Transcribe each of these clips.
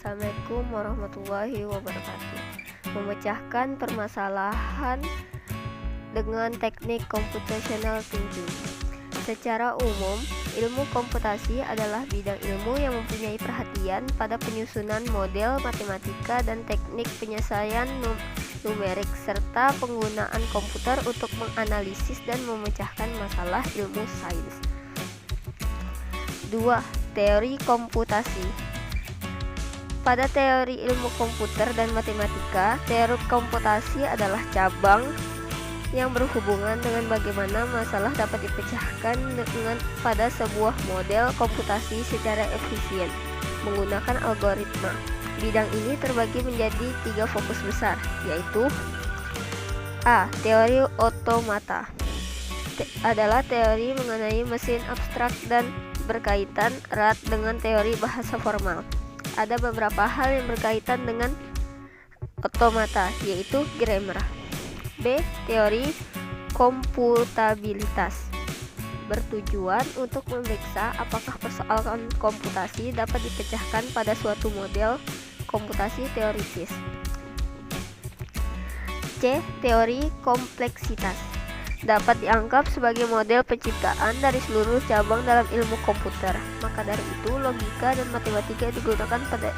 Assalamualaikum warahmatullahi wabarakatuh. Memecahkan permasalahan dengan teknik computational thinking. Secara umum, ilmu komputasi adalah bidang ilmu yang mempunyai perhatian pada penyusunan model matematika dan teknik penyelesaian numerik serta penggunaan komputer untuk menganalisis dan memecahkan masalah ilmu sains. 2. Teori komputasi. Pada teori ilmu komputer dan matematika, teori komputasi adalah cabang yang berhubungan dengan bagaimana masalah dapat dipecahkan dengan pada sebuah model komputasi secara efisien menggunakan algoritma. Bidang ini terbagi menjadi 3 fokus besar, yaitu A. Teori otomata adalah teori mengenai mesin abstrak dan berkaitan erat dengan teori bahasa formal. Ada beberapa hal yang berkaitan dengan otomata, yaitu grammar. B. Teori komputabilitas bertujuan untuk memeriksa apakah persoalan komputasi dapat dipecahkan pada suatu model komputasi teoritis. C. Teori kompleksitas dapat dianggap sebagai model penciptaan dari seluruh cabang dalam ilmu komputer. Maka dari itu, logika dan matematika digunakan pada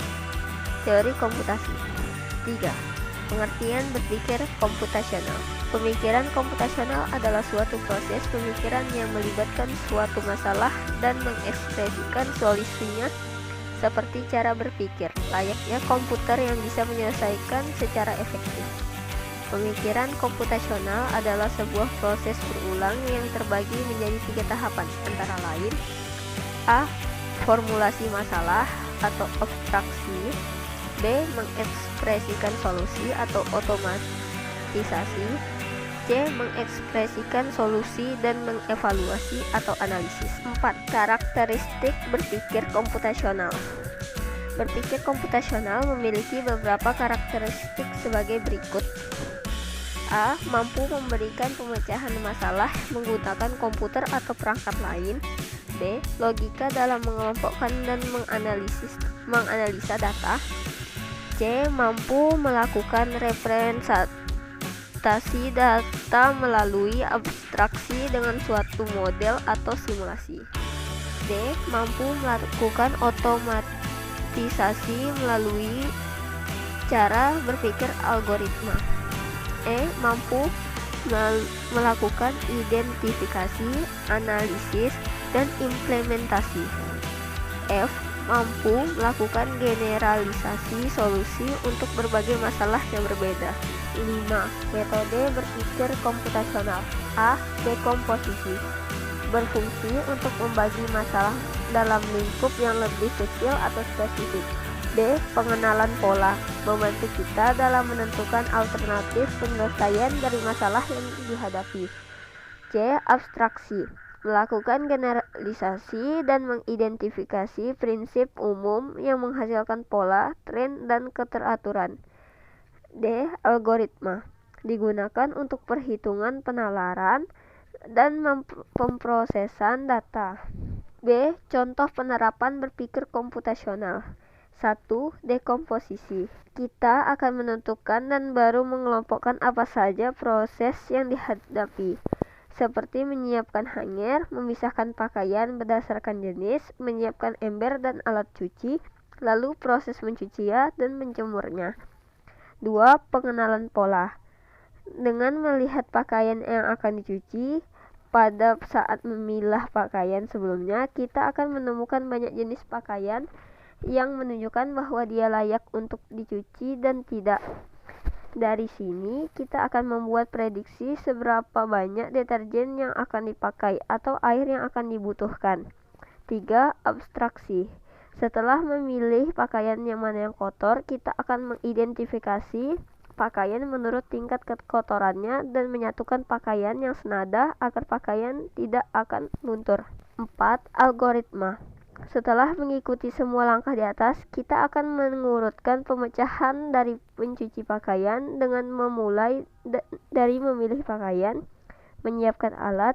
teori komputasi. 3. Pengertian berpikir komputasional. Pemikiran komputasional adalah suatu proses pemikiran yang melibatkan suatu masalah dan mengekspresikan solusinya seperti cara berpikir layaknya komputer yang bisa menyelesaikan secara efektif. Pemikiran komputasional adalah sebuah proses berulang yang terbagi menjadi 3 tahapan, antara lain A. Formulasi masalah atau abstraksi. B. Mengekspresikan solusi atau otomatisasi. C. Mengekspresikan solusi dan mengevaluasi atau analisis. 4. Karakteristik berpikir komputasional. Berpikir komputasional memiliki beberapa karakteristik sebagai berikut. A. Mampu memberikan pemecahan masalah menggunakan komputer atau perangkat lain. B. Logika dalam mengelompokkan dan menganalisa data. C. Mampu melakukan representasi data melalui abstraksi dengan suatu model atau simulasi. D. Mampu melakukan otomatisasi melalui cara berpikir algoritma. E. Mampu melakukan identifikasi, analisis, dan implementasi. F. Mampu melakukan generalisasi solusi untuk berbagai masalah yang berbeda. 5. Metode berpikir komputasional. A. Dekomposisi berfungsi untuk membagi masalah dalam lingkup yang lebih kecil atau spesifik. B. Pengenalan pola membantu kita dalam menentukan alternatif penyelesaian dari masalah yang dihadapi. C. Abstraksi melakukan generalisasi dan mengidentifikasi prinsip umum yang menghasilkan pola, tren, dan keteraturan. D. Algoritma digunakan untuk perhitungan penalaran dan pemrosesan data. B. Contoh penerapan berpikir komputasional. 1. Dekomposisi. Kita akan menentukan dan baru mengelompokkan apa saja proses yang dihadapi, seperti menyiapkan hanger, memisahkan pakaian berdasarkan jenis, menyiapkan ember dan alat cuci, lalu proses mencuci dan menjemurnya. 2. Pengenalan pola. Dengan melihat pakaian yang akan dicuci, pada saat memilah pakaian sebelumnya, kita akan menemukan banyak jenis pakaian yang menunjukkan bahwa dia layak untuk dicuci dan tidak. Dari sini, kita akan membuat prediksi seberapa banyak deterjen yang akan dipakai atau air yang akan dibutuhkan. 3. Abstraksi. Setelah memilih pakaian yang mana yang kotor, kita akan mengidentifikasi pakaian menurut tingkat kekotorannya dan menyatukan pakaian yang senada agar pakaian tidak akan luntur. 4. Algoritma. Setelah mengikuti semua langkah di atas, kita akan mengurutkan pemecahan dari mencuci pakaian dengan memulai dari memilih pakaian, menyiapkan alat,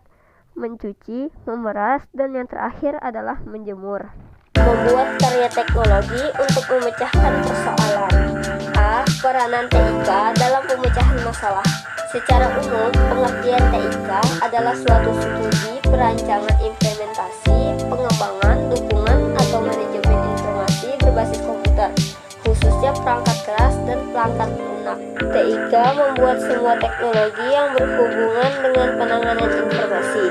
mencuci, memeras, dan yang terakhir adalah menjemur. Membuat karya teknologi untuk memecahkan persoalan. A. Peranan TIK dalam pemecahan masalah. Secara umum, pengertian TIK adalah suatu studi perancangan implementasi, pengembangan, dukungan, atau manajemen informasi berbasis komputer, khususnya perangkat keras dan perangkat lunak. TIK membuat semua teknologi yang berhubungan dengan penanganan informasi.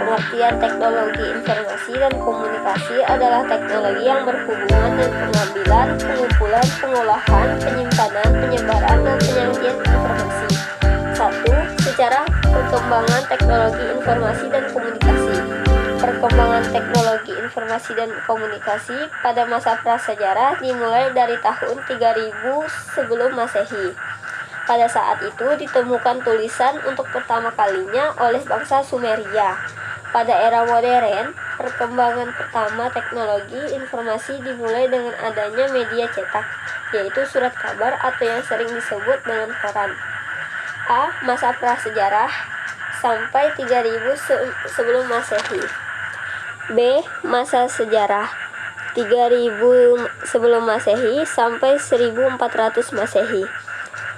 Pengertian teknologi informasi dan komunikasi adalah teknologi yang berhubungan dengan pengambilan, pengumpulan, pengolahan, penyimpanan, penyebaran, dan penyajian informasi. 1. Secara perkembangan teknologi informasi dan komunikasi. Perkembangan teknologi informasi dan komunikasi pada masa prasejarah dimulai dari tahun 3000 sebelum Masehi. Pada saat itu ditemukan tulisan untuk pertama kalinya oleh bangsa Sumeria. Pada era modern, perkembangan pertama teknologi informasi dimulai dengan adanya media cetak, yaitu surat kabar atau yang sering disebut dengan koran. A. Masa prasejarah sampai 3000 sebelum Masehi. B. Masa sejarah 3000 sebelum Masehi sampai 1400 Masehi.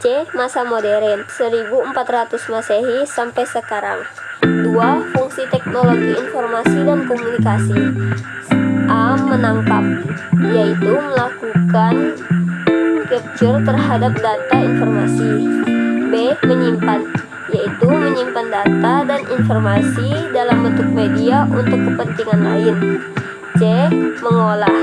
C. Masa modern 1400 Masehi sampai sekarang. 2. Fungsi teknologi informasi dan komunikasi. A. Menangkap, yaitu melakukan capture terhadap data informasi. B. Menyimpan, yaitu menyimpan data dan informasi dalam bentuk media untuk kepentingan lain. C. Mengolah,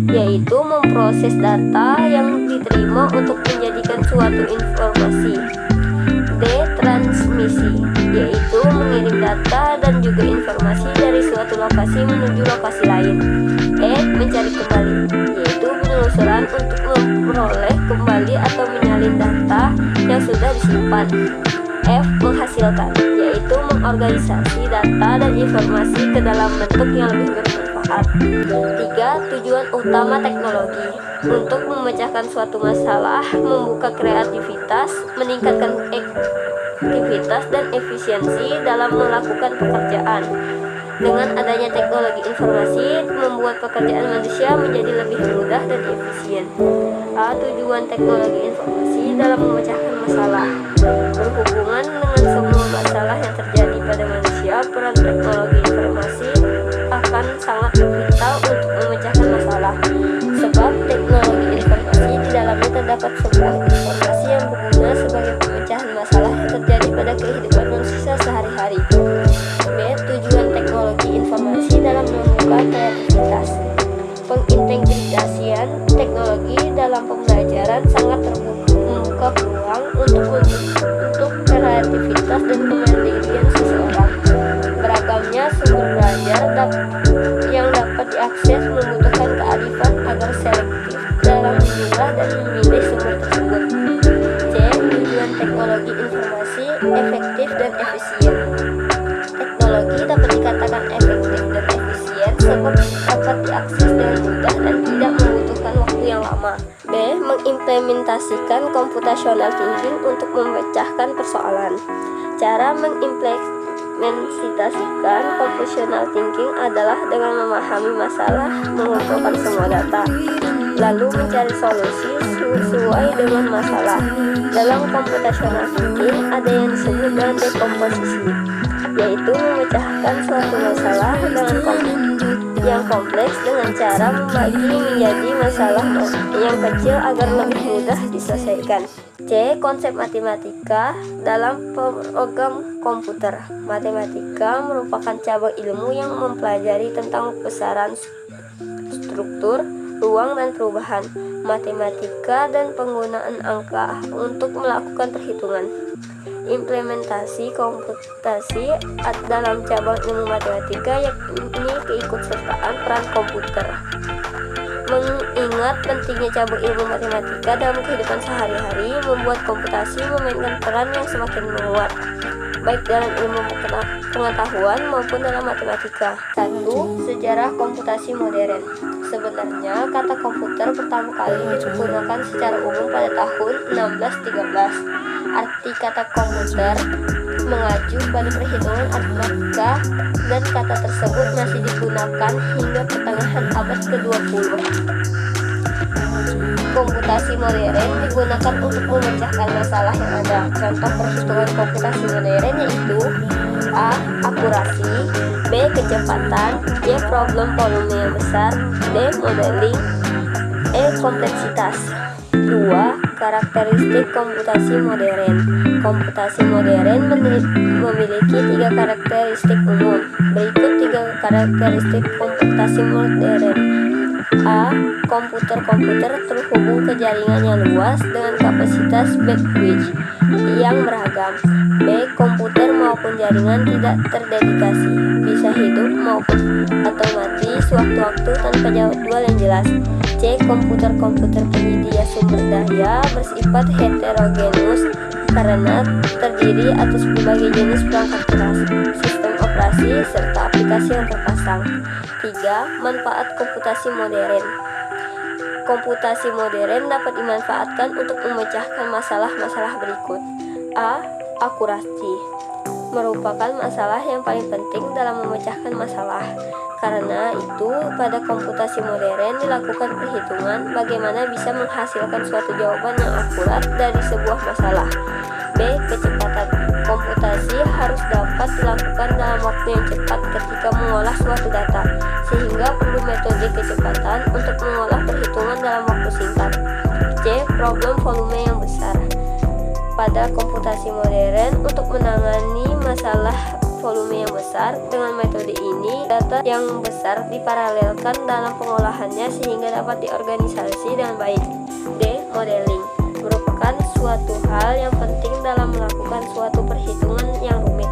yaitu memproses data yang diterima untuk menjadikan suatu informasi. D. Transmisi, yaitu mengirim data dan juga informasi dari suatu lokasi menuju lokasi lain. E. Mencari kembali, yaitu penelusuran untuk memperoleh kembali atau menyalin data yang sudah disimpan. F. Menghasilkan, yaitu mengorganisasi data dan informasi ke dalam bentuk yang lebih bermanfaat. 3. Tujuan utama teknologi untuk memecahkan suatu masalah, membuka kreativitas, meningkatkan aktivitas dan efisiensi dalam melakukan pekerjaan. Dengan adanya teknologi informasi, membuat pekerjaan manusia menjadi lebih mudah dan efisien. A. Tujuan teknologi informasi dalam memecahkan masalah. Berhubungan dengan semua masalah yang terjadi pada manusia, peran teknologi informasi akan sangat vital untuk memecahkan masalah. Sebab teknologi informasi di dalamnya terdapat sebuah informasi yang berguna sebagai pemecahan masalah yang terjadi pada kehidupan manusia sehari-hari. B. Tujuan teknologi informasi dalam membuka kreativitas. Pengintegrasian teknologi dalam pembelajaran sangat membuka peluang untuk kreativitas dan kemandirian seseorang. Beragamnya sumber belajar yang dapat diakses membutuhkan kearifan agar selektif dalam memilah dan memilih sumber tersebut. C. Tujuan teknologi informasi efektif dan efisien. Teknologi dapat dikatakan efektif dan efisien sebab dapat diakses dengan mudah dan tidak membutuhkan waktu yang lama. B. Mengimplementasikan computational thinking untuk memecahkan persoalan. Cara mengimplementasikan computational thinking adalah dengan memahami masalah, mengumpulkan semua data, lalu mencari solusi sesuai dengan masalah. Dalam computational thinking ada yang disebut dengan dekomposisi, yaitu memecahkan suatu masalah dengan yang kompleks dengan cara membagi menjadi masalah yang kecil agar lebih mudah diselesaikan. C. Konsep matematika dalam program komputer. Matematika merupakan cabang ilmu yang mempelajari tentang besaran, struktur, ruang, dan perubahan matematika dan penggunaan angka untuk melakukan perhitungan. Implementasi komputasi dalam cabang ilmu matematika yakni keikutsertaan peran komputer. Mengingat pentingnya cabang ilmu matematika dalam kehidupan sehari-hari, membuat komputasi memainkan peran yang semakin menguat, baik dalam ilmu pengetahuan maupun dalam matematika. 1. Sejarah komputasi modern. Sebenarnya kata komputer pertama kali digunakan secara umum pada tahun 1613. Arti kata komputer mengacu pada perhitungan aritmatika dan kata tersebut masih digunakan hingga pertengahan abad ke-20. Komputasi modern digunakan untuk memecahkan masalah yang ada. Contoh perhitungan komputasi modern yaitu A. Akurasi, B. Kecepatan, C. Problem volume yang besar, D. Modeling, E. Kompleksitas. 2. Karakteristik komputasi modern. Komputasi modern memiliki 3 karakteristik umum. Berikut 3 karakteristik komputasi modern. A. Komputer-komputer terhubung ke jaringan yang luas dengan kapasitas bandwidth yang beragam. B. Komputer maupun jaringan tidak terdedikasi, bisa hidup maupun atau mati sewaktu-waktu tanpa jadwal yang jelas. C. Komputer-komputer penyedia sumber daya bersifat heterogenus karena terdiri atas berbagai jenis perangkat keras, sistem operasi, serta aplikasi yang terpasang. 3. Manfaat komputasi modern. Komputasi modern dapat dimanfaatkan untuk memecahkan masalah-masalah berikut. A. Akurasi merupakan masalah yang paling penting dalam memecahkan masalah. Karena itu, pada komputasi modern dilakukan perhitungan bagaimana bisa menghasilkan suatu jawaban yang akurat dari sebuah masalah. B. Kecepatan. Komputasi harus dapat dilakukan dalam waktu yang cepat ketika mengolah suatu data, sehingga perlu metode kecepatan untuk mengolah perhitungan dalam waktu singkat. C. Problem volume yang besar. Pada komputasi modern, untuk menangani masalah volume yang besar, dengan metode ini data yang besar diparalelkan dalam pengolahannya sehingga dapat diorganisasi dengan baik. D. Modeling merupakan suatu hal yang penting dalam melakukan suatu perhitungan yang rumit.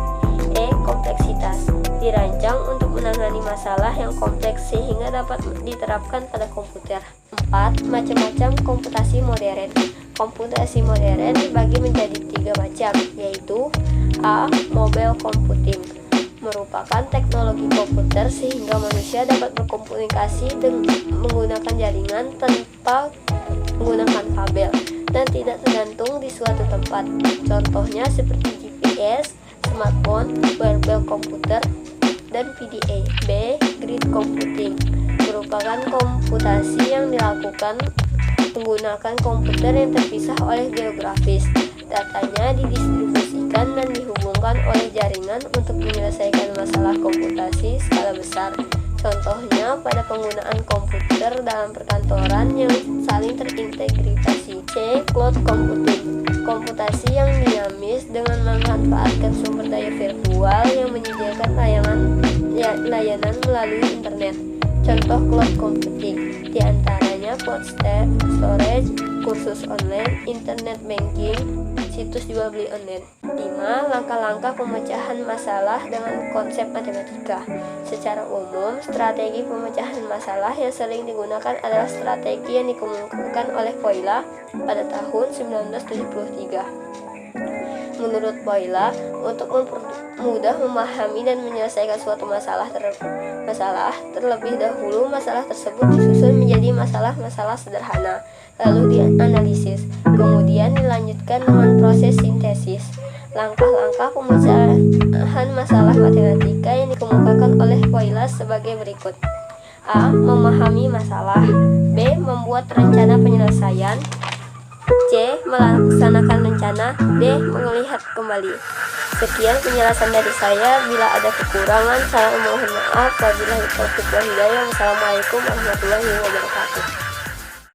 E. Kompleksitas dirancang untuk menangani masalah yang kompleks sehingga dapat diterapkan pada komputer. 4. Macam-macam komputasi modern. Komputasi modern dibagi menjadi 3 macam, yaitu A. Mobile computing merupakan teknologi komputer sehingga manusia dapat berkomunikasi menggunakan jaringan tanpa menggunakan kabel dan tidak tergantung di suatu tempat. Contohnya seperti GPS, smartphone, wearable komputer, dan PDA. B. Grid computing merupakan komputasi yang dilakukan menggunakan komputer yang terpisah oleh geografis. Datanya didistribusikan dan dihubungkan oleh jaringan untuk menyelesaikan masalah komputasi skala besar. Contohnya pada penggunaan komputer dalam perkantoran yang saling terintegrasi. C. Cloud computing komputasi yang dinamis dengan memanfaatkan sumber daya virtual yang menyediakan layanan melalui internet. Contoh cloud computing diantaranya cloud storage, kursus online, internet banking, situs jual beli online. 5. Langkah-langkah pemecahan masalah dengan konsep matematika. Secara umum, strategi pemecahan masalah yang sering digunakan adalah strategi yang dikemukakan oleh Foila pada tahun 1973. Menurut Foila, untuk mempermudah memahami dan menyelesaikan suatu masalah terlebih dahulu masalah tersebut disusun menjadi masalah-masalah sederhana, lalu dianalisis, kemudian dilanjutkan dengan proses sintesis. Langkah-langkah pemecahan masalah matematika yang dikemukakan oleh Foila sebagai berikut. A. Memahami masalah. B. Membuat rencana penyelesaian. C. Melaksanakan rencana. D. Melihat kembali. Sekian penjelasan dari saya. Bila ada kekurangan, saya mohon maaf. Wabillahi taufiq wal hidayah. Wassalamualaikum warahmatullahi wabarakatuh.